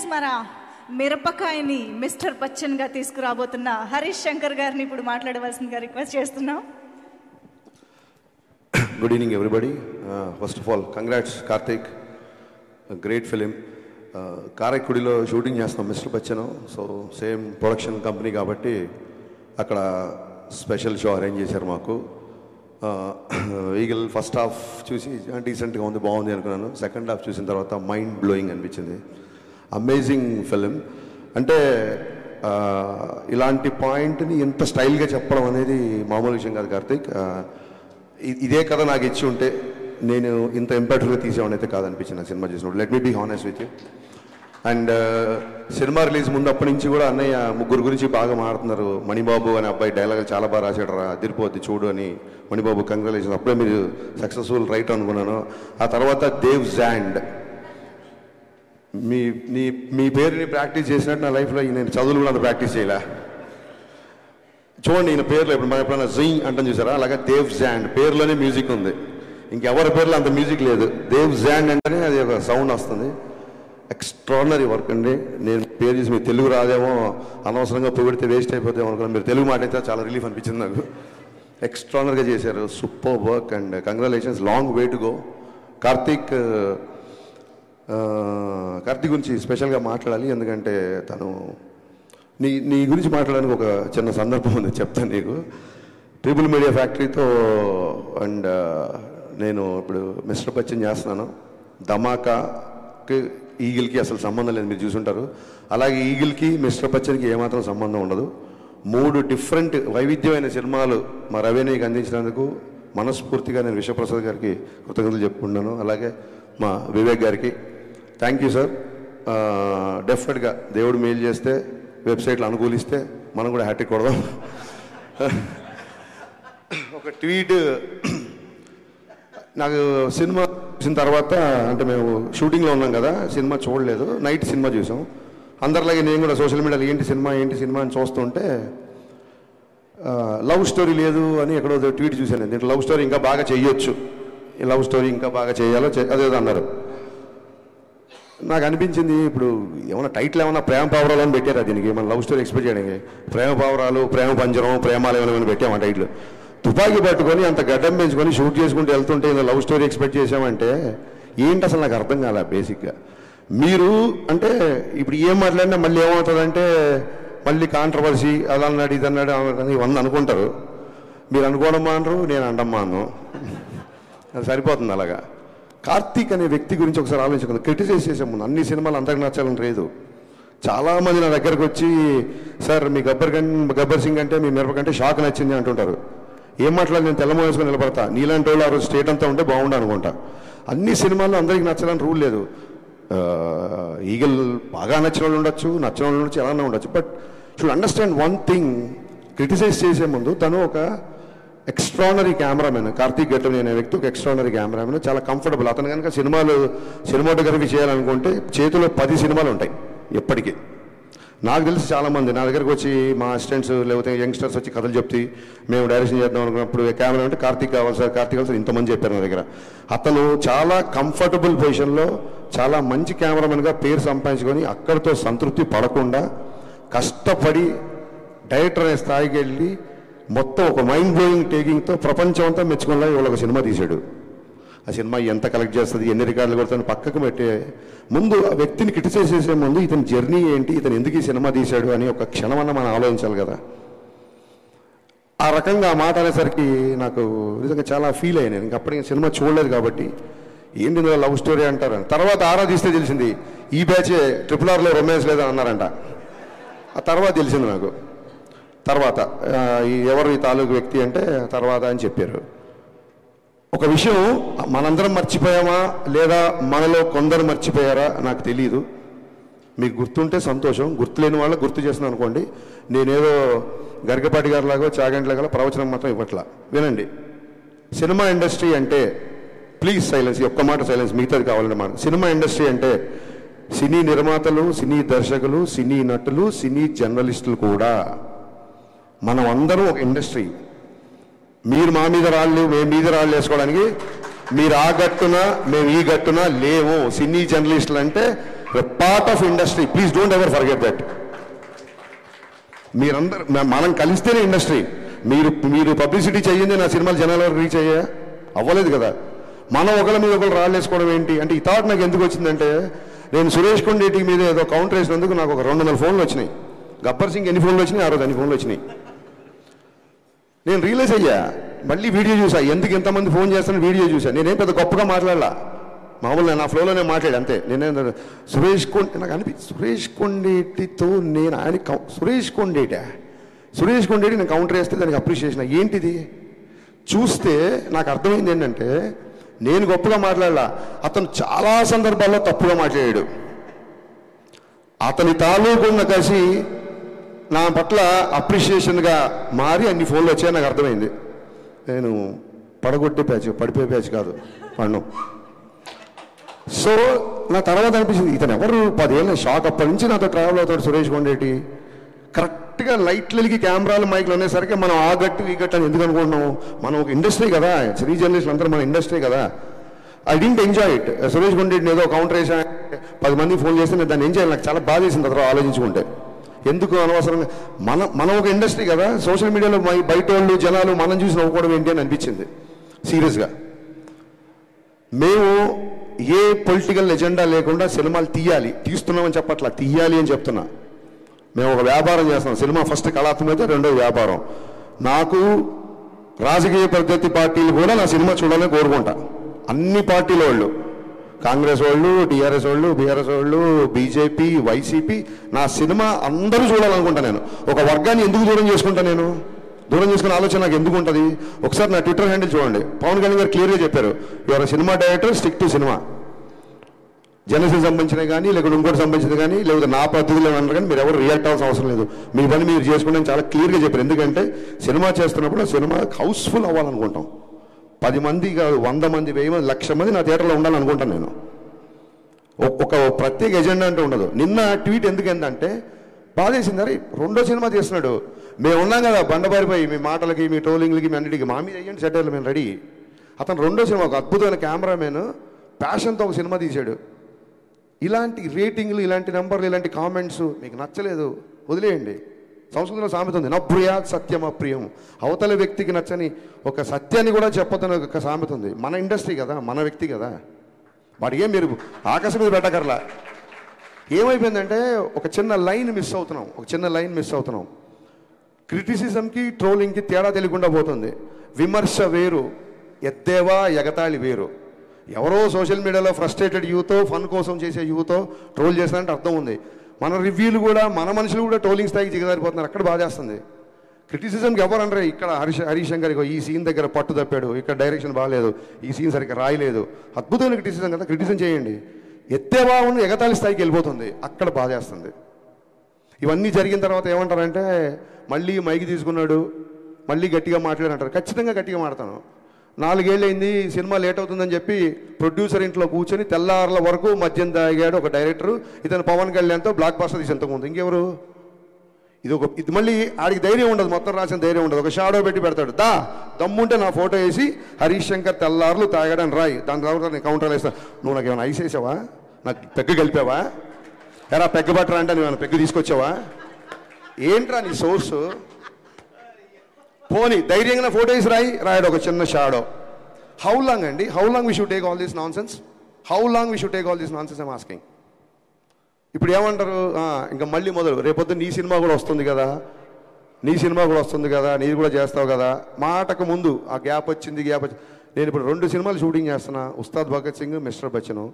Is మన మిరపకాయని mister Bachchan గా తీసుకురాబోతున్న హరీష్ శంకర్ గారిని ఇప్పుడు మాట్లాడవలసిందిగా రిక్వెస్ట్ చేస్తున్నాం. Good evening everybody. First of all congrats Karthik, great film. కారైక్కుడిలో షూటింగ్ చేస్తున్నాం mister Bachchan. So same production company కాబట్టి అక్కడ స్పెషల్ షో అరేంజ్ చేశారు మాకు. ఈగల్ ఫస్ట్ హాఫ్ చూసి డీసెంట్గా ఉంది, బాగుంది అనుకున్నాను. సెకండ్ హాఫ్ చూసిన తర్వాత మైండ్ బ్లోయింగ్ అనిపించింది. Amazing film. అంటే ఇలాంటి పాయింట్ని ఇంత స్టైల్గా చెప్పడం అనేది మామూలు విషయం కాదు కార్తిక్. ఇదే కథ నాకు ఇచ్చి ఉంటే నేను ఇంత ఇంపాక్ట్గా తీసేవాడిని అయితే కాదనిపించింది నాకు సినిమా చూసినప్పుడు. Let me be honest with you. And cinema release ముందు అప్పటి నుంచి కూడా అన్నయ్య ముగ్గురు గురించి బాగా మాట్లాడుతున్నారు. మణిబాబు అనే అబ్బాయి డైలాగ్ చాలా బాగా రాశాడు రా, అదిరిపోద్ది చూడు అని. మణిబాబు కంగ్రాచులేషన్, అప్పుడే మీరు సక్సెస్ఫుల్ రైటర్ అనుకున్నాను. ఆ తర్వాత దేవ్ జాండ్, మీ పేరుని ప్రాక్టీస్ చేసినట్టు నా లైఫ్లో నేను చదువులు కూడా అంత ప్రాక్టీస్ చేయలే. చూడండి ఈయన పేర్లో ఇప్పుడు మనం ఎప్పుడైనా జీ అంటాం చూసారా, అలాగే దేవ్ జాండ్ పేరులోనే మ్యూజిక్ ఉంది. ఇంకెవరి పేర్లో అంత మ్యూజిక్ లేదు. దేవ్ జాండ్ అంటేనే అది ఒక సౌండ్ వస్తుంది. ఎక్స్ట్రాడినరీ వర్క్ అండి. నేను పేరు చేసి మీరు తెలుగు రాదేమో, అనవసరంగా పొగిడితే వేస్ట్ అయిపోతామో అనుకున్నాను. మీరు తెలుగు మాట అయితే చాలా రిలీఫ్ అనిపించింది నాకు. ఎక్స్ట్రాడినరీగా చేశారు, super work and congratulations. Long way to go. Karthik గురించి స్పెషల్గా మాట్లాడాలి, ఎందుకంటే తను నీ గురించి మాట్లాడడానికి ఒక చిన్న సందర్భం ఉంది, చెప్తాను నీకు. ట్రిపుల్ మీడియా ఫ్యాక్టరీతో అండ్ నేను ఇప్పుడు మిస్టర్ బచ్చన్ చేస్తున్నాను. ధమాకాకి ఈగిల్కి అసలు సంబంధం లేదు, మీరు చూసుంటారు. అలాగే ఈగిల్కి మిస్టర్ బచ్చన్కి ఏమాత్రం సంబంధం ఉండదు. 3 డిఫరెంట్ వైవిధ్యమైన సినిమాలు మా రవేణికి అందించినందుకు మనస్ఫూర్తిగా నేను విశ్వప్రసాద్ గారికి కృతజ్ఞతలు చెప్పుకున్నాను. అలాగే మా వివేక్ గారికి థ్యాంక్ యూ సార్. డెఫినెట్గా దేవుడు మేలు చేస్తే, వెబ్సైట్లు అనుకూలిస్తే మనం కూడా హ్యాట్రిక్ కొడదాం. ఒక ట్వీట్, నాకు సినిమా చూసిన తర్వాత, అంటే మేము షూటింగ్లో ఉన్నాం కదా, సినిమా చూడలేదు, నైట్ సినిమా చూసాం. అందరిలాగే నేను కూడా సోషల్ మీడియాలో ఏంటి సినిమా అని చూస్తుంటే లవ్ స్టోరీ లేదు అని ఎక్కడో ట్వీట్ చూశాను. దీంట్లో లవ్ స్టోరీ ఇంకా బాగా చేయొచ్చు, ఈ లవ్ స్టోరీ ఇంకా బాగా చేయాలో అదేదో అన్నారు. నాకు అనిపించింది ఇప్పుడు ఏమన్నా టైటిల్ ఏమన్నా ప్రేమ పావురాలు అని పెట్టారా దీనికి? మన లవ్ స్టోరీ ఎక్స్పెక్ట్ చేయడానికి ప్రేమ పావురాలు, ప్రేమ పంజరం, ప్రేమాలు ఏమైనా పెట్టామా టైటిల్? తుపాకీ పట్టుకొని అంత గడ్డం పెంచుకొని షూట్ చేసుకుంటూ వెళ్తుంటే ఇలా లవ్ స్టోరీ ఎక్స్పెక్ట్ చేసామంటే ఏంటి అసలు నాకు అర్థం కాలే బేసిక్గా. మీరు అంటే ఇప్పుడు ఏం మాట్లాడినా మళ్ళీ ఏమవుతుందంటే మళ్ళీ కాంట్రవర్సీ, అలా అన్నాడు ఇది అన్నాడు ఇవన్నీ అనుకుంటారు. మీరు అనుకోవడం మానరు, నేను అండమ్మా అన్ను, అది సరిపోతుంది. అలాగా కార్తీక్ అనే వ్యక్తి గురించి ఒకసారి ఆలోచించుకుంది. క్రిటిసైజ్ చేసే ముందు అన్ని సినిమాలు అందరికి నచ్చాలని లేదు. చాలామంది నా దగ్గరకు వచ్చి సార్ మీ గబ్బర్ సింగ్ అంటే మీ మిరప కంటే షాక్ నచ్చింది అంటుంటారు. ఏం మాట్లాడి నేను తెల్లమో వేసుకొని నిలబడతా, నీలాంటి వాళ్ళు ఆ రోజు స్టేట్ అంతా ఉంటే బాగుండు అనుకుంటా. అన్ని సినిమాల్లో అందరికి నచ్చాలని రూల్ లేదు. ఈగల్ బాగా నచ్చిన వాళ్ళు ఉండొచ్చు, నచ్చిన వాళ్ళు ఉండొచ్చు, ఎలా ఉండొచ్చు. But should understand one thing, criticise చేసే ముందు తను ఒక ఎక్స్ట్రానరీ కెమెరామెన్. కార్తీక్ గట్టం అనే వ్యక్తి ఒక ఎక్స్ట్రానరీ కెమెరామెన్, చాలా కంఫర్టబుల్. అతను కనుక సినిమాటోగ్రఫీ చేయాలనుకుంటే చేతిలో 10 సినిమాలు ఉంటాయి ఎప్పటికీ. నాకు తెలిసి చాలామంది నా దగ్గరకు వచ్చి మా అసిస్టెంట్స్ లేకపోతే యంగ్స్టర్స్ వచ్చి కథలు చెప్తే మేము డైరెక్షన్ చేద్దాం అనుకున్నప్పుడు కెమెరా అంటే కార్తీక్ కావాలి సార్, కార్తీక్ కావాలి సార్, ఇంతమంది చెప్పారు నా దగ్గర. అతను చాలా కంఫర్టబుల్ పొజిషన్లో చాలా మంచి కెమెరామెన్గా పేరు సంపాదించుకొని అక్కడితో సంతృప్తి పడకుండా కష్టపడి డైరెక్టర్ అనే స్థాయికి వెళ్ళి మొత్తం ఒక మైండ్ బ్లోయింగ్ టేకింగ్తో ప్రపంచం అంతా మెచ్చుకునేలా ఇవాళ ఒక సినిమా తీశాడు. ఆ సినిమా ఎంత కలెక్ట్ చేస్తుంది, ఎన్ని రికార్డులు కొడుతుంది పక్కకు పెట్టే ముందు ఆ వ్యక్తిని క్రిటిసైజ్ చేసే ముందు ఇతని జర్నీ ఏంటి, ఇతను ఎందుకు ఈ సినిమా తీశాడు అని ఒక క్షణమన్న మనం ఆలోచించాలి కదా. ఆ రకంగా ఆ మాట అనేసరికి నాకు నిజంగా చాలా ఫీల్ అయ్యాను. ఇంకా అప్పటికి సినిమా చూడలేదు కాబట్టి ఏంటి లవ్ స్టోరీ అంటారు. తర్వాత ఆరాధిస్తే తెలిసింది ఈ బ్యాచే RRRలో రొమాన్స్ లేదని అన్నారంట. ఆ తర్వాత తెలిసింది నాకు. తర్వాత ఎవరు ఈ తాలూకు వ్యక్తి అంటే తర్వాత అని చెప్పారు. ఒక విషయం మనందరం మర్చిపోయామా లేదా మనలో కొందరు మర్చిపోయారా నాకు తెలియదు. మీకు గుర్తుంటే సంతోషం, గుర్తులేని వాళ్ళకి గుర్తు చేస్తున్నాను అనుకోండి. నేనేదో గరికపాటి గారిలాగో చాగంటిలాగా ప్రవచనం మాత్రం ఇవ్వట్లా. వినండి, సినిమా ఇండస్ట్రీ అంటే ప్లీజ్ సైలెన్స్, ఒక్క మాట సైలెన్స్, మిగతాది కావాలన్నమాట. సినిమా ఇండస్ట్రీ అంటే సినీ నిర్మాతలు, సినీ దర్శకులు, సినీ నటులు, సినీ జర్నలిస్టులు కూడా మనం అందరం ఒక ఇండస్ట్రీ. మీరు మా మీద రాళ్ళు, మేము మీద రాళ్ళు వేసుకోవడానికి మీరు ఆ గట్టున మేము ఈ గట్టున లేవు. సినీ జర్నలిస్టులు అంటే part of industry. Please don't ever forget that. మీరందరూ మనం కలిస్తేనే ఇండస్ట్రీ. మీరు పబ్లిసిటీ చేయండి, నా సినిమాలు జనాల వరకు రీచ్ అయ్యా అవ్వలేదు కదా. మనం ఒకళ్ళ మీద ఒకళ్ళు రాళ్ళేసుకోవడం ఏంటి అంటే, ఈ థాట్ నాకు ఎందుకు వచ్చిందంటే, నేను సురేష్ కొండేటి మీద ఏదో కౌంటర్ వేసినందుకు నాకు ఒక 200 ఫోన్లు వచ్చినాయి. గబ్బర్ సింగ్ ఎన్ని ఫోన్లు వచ్చినాయి, ఆ రోజు అన్ని ఫోన్లు వచ్చినాయి. నేను రియలైజ్ అయ్యా, మళ్ళీ వీడియో చూసా, ఎందుకు ఇంతమంది ఫోన్ చేస్తాను వీడియో చూసా. నేనేం పెద్ద గొప్పగా మాట్లాడలా, మామూలుగా నా ఫ్లోలోనే మాట్లాడి అంతే. నేనేం నాకు సురేష్ కొండేటితో నేను ఆయన సురేష్ కొండేటి నేను కౌంటర్ వేస్తే దానికి అప్రిషియేషన్ ఏంటిది చూస్తే నాకు అర్థమైంది ఏంటంటే, నేను గొప్పగా మాట్లాడలా, అతను చాలా సందర్భాల్లో తప్పుగా మాట్లాడాడు. అతని తాలూకున్న కసి నా పట్ల అప్రిషియేషన్గా మారి అన్ని ఫోన్లు వచ్చాయని నాకు అర్థమైంది. నేను పడగొట్టే ప్యాచ్, పడిపోయే ప్యాచ్ కాదు పడ్డం. సో నా తర్వాత అనిపించింది, ఇతను ఎవరు 10 ఏళ్ళ షాక్. అప్పటి నుంచి నాతో ట్రావెల్ అవుతాడు సురేష్ కొండేటి. కరెక్ట్గా లైట్లకి కెమెరాలు మైక్లు అనేసరికి మనం ఆ గట్టు ఈ గట్టు అని ఎందుకు అనుకుంటున్నాము, మనం ఒక ఇండస్ట్రీ కదా, శ్రీ జర్నలిస్టులు అందరూ మన ఇండస్ట్రీ కదా. I didn't enjoy it. Suresh కొండేటిని ఏదో కౌంటర్ వేసా 10 మంది ఫోన్ చేస్తే నేను దాన్ని ఎంజాయ్, నాకు చాలా బాధ వేసింది తర్వాత ఆలోచించుకుంటే. ఎందుకు అనవసరంగా మనం ఒక ఇండస్ట్రీ కదా, సోషల్ మీడియాలో బయట వాళ్ళు జనాలు మనం చూసి నవ్వుకోవడం ఏంటి అని అనిపించింది సీరియస్గా. మేము ఏ పొలిటికల్ ఎజెండా లేకుండా సినిమాలు తీస్తున్నామని చెప్పట్లా, తీయాలి అని చెప్తున్నా. మేము ఒక వ్యాపారం చేస్తున్నాం. సినిమా ఫస్ట్ కళాత్మకత, రెండోది వ్యాపారం. నాకు రాజకీయ ప్రత్యర్థి పార్టీలు కూడా నా సినిమా చూడాలని కోరుకుంటా. అన్ని పార్టీల వాళ్ళు, కాంగ్రెస్ వాళ్ళు, టీఆర్ఎస్ వాళ్ళు, బీఆర్ఎస్ వాళ్ళు, బీజేపీ, వైసీపీ, నా సినిమా అందరూ చూడాలనుకుంటా. నేను ఒక వర్గాన్ని ఎందుకు దూరం చేసుకుంటా, నేను దూరం చేసుకునే ఆలోచన నాకు ఎందుకు ఉంటుంది. ఒకసారి నా ట్విట్టర్ హ్యాండిల్ చూడండి, పవన్ కళ్యాణ్ గారు క్లియర్గా చెప్పారు, your cinema director, stick to cinema. Janasena సంబంధించినవి కానీ, లేకపోతే ఇంకోటి సంబంధించినవి కానీ, లేకపోతే నా పద్ధతిలో అన్నారు కానీ మీరు ఎవరు రియాక్ట్ అవ్వాల్సిన అవసరం లేదు. మీ పని మీరు చేసుకుంటే చాలా క్లియర్గా చెప్పారు. ఎందుకంటే సినిమా చేస్తున్నప్పుడు సినిమా హౌస్ఫుల్ అవ్వాలనుకుంటాం. 10 మంది కాదు, 100 మంది, 1000 మంది, 1,00,000 మంది నా థియేటర్లో ఉండాలనుకుంటాను నేను. ఒక ప్రత్యేక ఎజెండా అంటే ఉండదు. నిన్న ట్వీట్ ఎందుకంటే బాధేసింది, అరే రెండో సినిమా చేస్తున్నాడు, మేము ఉన్నాం కదా బండబారిపోయి, మీ మాటలకి, మీ ట్రోలింగ్లకి, మీ అన్నిటికీ మా మీద అయ్యండి సెటర్లు, మేము రెడీ. అతను రెండో సినిమా, ఒక అద్భుతమైన కెమెరామెన్ ప్యాషన్తో ఒక సినిమా తీశాడు. ఇలాంటి రేటింగ్లు, ఇలాంటి నెంబర్లు, ఇలాంటి కామెంట్స్ మీకు నచ్చలేదు వదిలేయండి. సంస్కృతిలో సామెత ఉంది, నభ్రుయాత్ సత్యం అప్రియం. అవతల వ్యక్తికి నచ్చని ఒక సత్యాన్ని కూడా చెప్పొద్దని ఒక సామెత ఉంది. మన ఇండస్ట్రీ కదా, మన వ్యక్తి కదా, వాడికి ఏం మీరు ఆకాశం మీద పెట్టకర్లా. ఏమైపోయిందంటే ఒక చిన్న లైన్ మిస్ అవుతున్నాం. క్రిటిసిజంకి, ట్రోలింగ్కి తేడా తెలియకుండా పోతుంది. విమర్శ వేరు, ఎద్దేవా ఎగతాళి వేరు. ఎవరో సోషల్ మీడియాలో ఫ్రస్ట్రేటెడ్ యూతో, ఫన్ కోసం చేసే యూతో ట్రోల్ చేస్తారంటే అర్థం ఉంది. మన రివ్యూలు కూడా, మన మనుషులు కూడా ట్రోలింగ్ స్థాయికి దిగజారిపోతున్నారు. అక్కడ బాధ చేస్తుంది. క్రిటిసిజంకి ఎవరు అనరే, ఇక్కడ హరీష్ శంకర్ ఈ సీన్ దగ్గర పట్టు తప్పాడు, ఇక్కడ డైరెక్షన్ బాగాలేదు, ఈ సీన్ సరిగ్గా రాయలేదు. అద్భుతమైన క్రిటిసిజం కదా, క్రిటిసిజం చేయండి. ఎత్తేవా ఉన్న ఎగతాళి స్థాయికి వెళ్ళిపోతుంది, అక్కడ బాధ చేస్తుంది. ఇవన్నీ జరిగిన తర్వాత ఏమంటారంటే, మళ్ళీ మైకి తీసుకున్నాడు, మళ్ళీ గట్టిగా మాట్లాడంటారు. ఖచ్చితంగా గట్టిగా మాట్లాడతాను. 4 ఏళ్ళు అయింది, సినిమా లేట్ అవుతుందని చెప్పి ప్రొడ్యూసర్ ఇంట్లో కూర్చొని తెల్లారుల వరకు మద్యం తాగాడు ఒక డైరెక్టర్. ఇతను పవన్ కళ్యాణ్తో బ్లాక్ బస్టర్ తీసి ఎంతకుముందు ఇంకెవరు. ఇది మళ్ళీ ఆడికి ధైర్యం ఉండదు, మొత్తం రాసిన ధైర్యం ఉండదు. ఒక షాడో పెట్టి పెడతాడు, దమ్ముంటే నా ఫోటో వేసి హరీష్ శంకర్ తెల్లారులు తాగాడని రాయి, దాని తర్వాత నేను కౌంటర్లు వేస్తా. నువ్వు నాకు ఏమైనా ఐస్ వేసావా, నాకు పెగ్గు కలిపావా, ఎరా పెగ్గు బట్టరా అంటే నువ్వు పెగ్గు తీసుకొచ్చావా, ఏంట్రా నీ సోర్సు. పోనీ ధైర్యంగా ఫోటో వేసి రాయడు ఒక చిన్న షాడో. హౌ లాంగ్ అండి, how long we should take all this non sense, I'm asking. ఇప్పుడు ఏమంటారు, ఇంకా మళ్ళీ మొదలు, రేపొద్దు నీ సినిమా కూడా వస్తుంది కదా, నీది కూడా చేస్తావు కదా. మాటకు ముందు ఆ గ్యాప్ వచ్చింది. నేను ఇప్పుడు 2 సినిమాలు షూటింగ్ చేస్తున్నా, ఉస్తాద్ భగత్ సింగ్, మిస్టర్ బచ్చన్.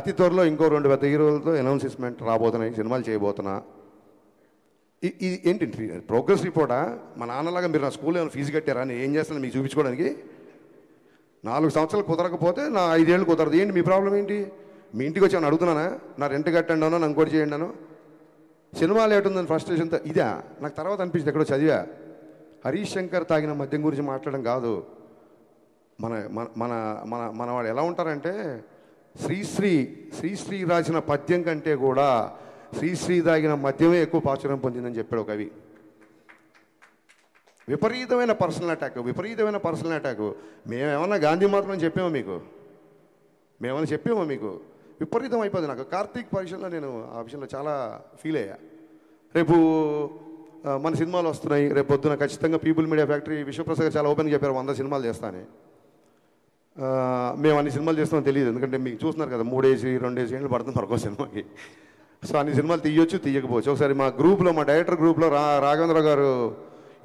అతి త్వరలో ఇంకో 2 పెద్ద హీరోలతో అనౌన్స్మెంట్ రాబోతున్నాయి, సినిమాలు చేయబోతున్నా. ఇది ఏంటి ప్రోగ్రెస్ రిపోర్టా? మా నాన్నలాగా మీరు నా స్కూల్లో ఏమైనా ఫీజు కట్టారా, నేను ఏం చేస్తాను మీకు చూపించుకోవడానికి? 4 సంవత్సరాలు కుదరకపోతే నా 5 ఏళ్ళు కుదరదు. ఏంటి మీ ప్రాబ్లం ఏంటి? మీ ఇంటికి వచ్చి ఏమైనా అడుగుతున్నానా, నా రెంట్ కట్టండి అన్నా, నాకు ఇంకోటి చేయండి అను. సినిమా లేట్ ఉందని ఫ్రస్ట్రేషన్తో ఇదా. నాకు తర్వాత అనిపించింది, ఎక్కడో చదివా, హరీష్ శంకర్ తాగిన మద్యం గురించి మాట్లాడడం కాదు. మన మన మన మన వాడు ఎలా ఉంటారంటే, శ్రీశ్రీ రాసిన పద్యం కంటే కూడా శ్రీశ్రీ తాగిన మద్యమే ఎక్కువ ప్రాచుర్యం పొందిందని చెప్పాడు ఒక కవి. విపరీతమైన పర్సనల్ అటాక్. మేమేమన్నా గాంధీ మాత్రం చెప్పామో మీకు? విపరీతం అయిపోయింది నాకు. కార్తీక్ పరీక్షలో నేను ఆ విషయంలో చాలా ఫీల్ అయ్యా. రేపు మన సినిమాలు వస్తున్నాయి, రేపు పొద్దున ఖచ్చితంగా పీపుల్ మీడియా ఫ్యాక్టరీ విశ్వప్రసాద్ గారు చాలా ఓపెన్గా చెప్పారు 100 సినిమాలు చేస్తానని. మేము అన్ని సినిమాలు చేస్తామో తెలియదు, ఎందుకంటే మీకు చూస్తున్నారు కదా 3 ఏసి 2 ఏళ్ళు పడుతుంది మరొక సినిమాకి. సో అన్ని సినిమాలు తీయొచ్చు తీయకపోవచ్చు. ఒకసారి మా గ్రూప్లో, మా డైరెక్టర్ గ్రూప్లో రాఘవేంద్ర గారు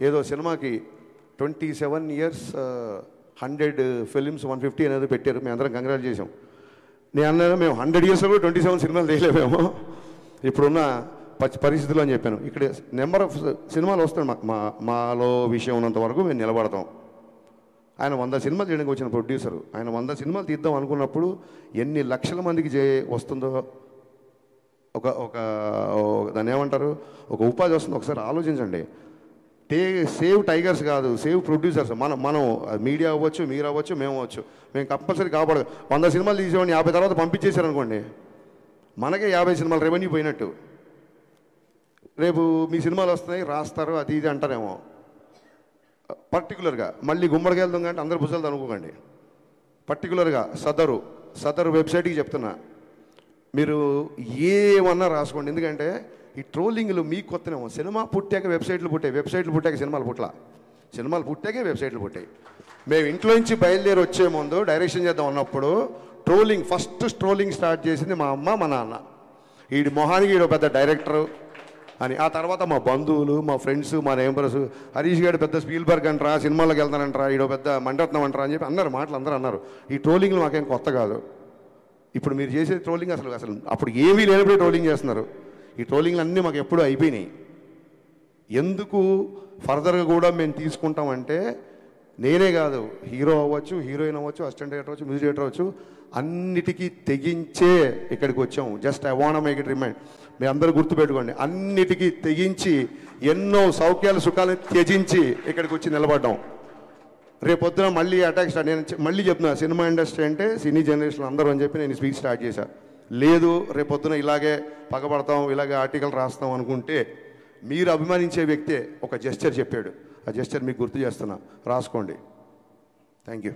ఏదో సినిమాకి 27 years 100 films 150 అనేది పెట్టారు. మేము అందరం కంగ్రాట్ చేసాం. నేను అన్నా మేము 100 yearsలో కూడా 27 సినిమాలు తీయలేమేమో ఇప్పుడున్న పరిస్థితుల్లో అని చెప్పాను. ఇక్కడ నెంబర్ ఆఫ్ సినిమాలు వస్తాయి. మాలో విషయం ఉన్నంత వరకు మేము నిలబడతాం. ఆయన 100 సినిమాలు చేయడానికి వచ్చిన ప్రొడ్యూసరు. ఆయన 100 సినిమాలు తీద్దాం అనుకున్నప్పుడు ఎన్ని లక్షల మందికి వస్తుందో, ఒక దాన్ని ఏమంటారు, ఒక ఉపాధి వస్తుందో ఒకసారి ఆలోచించండి. సేవ్ టైగర్స్ కాదు, సేవ్ ప్రొడ్యూసర్స్. మనం మీడియా అవ్వచ్చు, మీరు అవ్వచ్చు, మేము అవ్వచ్చు. మేము కంపల్సరీ కాపాడదు. 100 సినిమాలు తీసేవాడిని 50 తర్వాత పంపించేశారనుకోండి, మనకే 50 సినిమాలు రెవెన్యూ పోయినట్టు. రేపు మీ సినిమాలు వస్తున్నాయి, రాస్తారు, అది ఇది అంటారేమో. పర్టికులర్గా మళ్ళీ గుమ్మడికి వెళ్తాం కానీ అందరు భుజాలు అనుకోకండి. పర్టికులర్గా సదరు వెబ్సైట్కి చెప్తున్నా, మీరు ఏమన్నా రాసుకోండి. ఎందుకంటే ఈ ట్రోలింగ్లు మీకు కొత్తనేమో. సినిమా పుట్టాక వెబ్సైట్లు పుట్టాక సినిమాలు పుట్టాకే వెబ్సైట్లు పుట్టాయి. మేము ఇంట్లో నుంచి బయలుదేరి వచ్చే ముందు డైరెక్షన్ చేద్దాం అన్నప్పుడు ఫస్ట్ ట్రోలింగ్ స్టార్ట్ చేసింది మా అమ్మ, మా నాన్న. వీడి మొహానికి ఈడో పెద్ద డైరెక్టరు అని. ఆ తర్వాత మా బంధువులు, మా ఫ్రెండ్స్, మా నేబర్స్, హరీష్ గారు పెద్ద స్పీల్బర్గ్ అంటారా, సినిమాలోకి వెళ్తానంటారా, ఈడో పెద్ద మణిరత్నం అంటారా అని చెప్పి మాటలు అందరూ అన్నారు. ఈ ట్రోలింగ్లు మాకేం కొత్త కాదు. ఇప్పుడు మీరు చేసే ట్రోలింగ్ అసలు అప్పుడు ఏమీ లేనప్పుడే ట్రోలింగ్ చేస్తున్నారు. ఈ ట్రోలింగ్లు అన్నీ మాకు ఎప్పుడూ అయిపోయినాయి. ఎందుకు ఫర్దర్గా కూడా మేము తీసుకుంటామంటే, నేనే కాదు, హీరో అవ్వచ్చు, హీరోయిన్ అవ్వచ్చు, అసిస్టెంట్ డైరెక్టర్ అవ్వచ్చు, మ్యూజిక్ డైరెక్టర్ అవ్వచ్చు, అన్నిటికీ తెగించే ఇక్కడికి వచ్చాము. Just I want make it remind. మీ అందరూ గుర్తుపెట్టుకోండి, అన్నిటికీ తెగించి ఎన్నో సౌఖ్యాలు సుఖాలను త్యజించి ఇక్కడికి వచ్చి నిలబడ్డాం. రేపొద్దున మళ్ళీ అటాక్ స్టార్ట్. నేను మళ్ళీ చెప్తున్నా, సినిమా ఇండస్ట్రీ అంటే సినీ జనరేషన్ అందరూ అని చెప్పి నేను స్పీచ్ స్టార్ట్ చేశాను. లేదు రేపొద్దున ఇలాగే పగబడతాం, ఇలాగే ఆర్టికల్ రాస్తాం అనుకుంటే, మీరు అభిమానించే వ్యక్తే ఒక జెస్చర్ చెప్పాడు. ఆ జెస్చర్ మీకు గుర్తు చేస్తున్నా, రాసుకోండి. Thank you.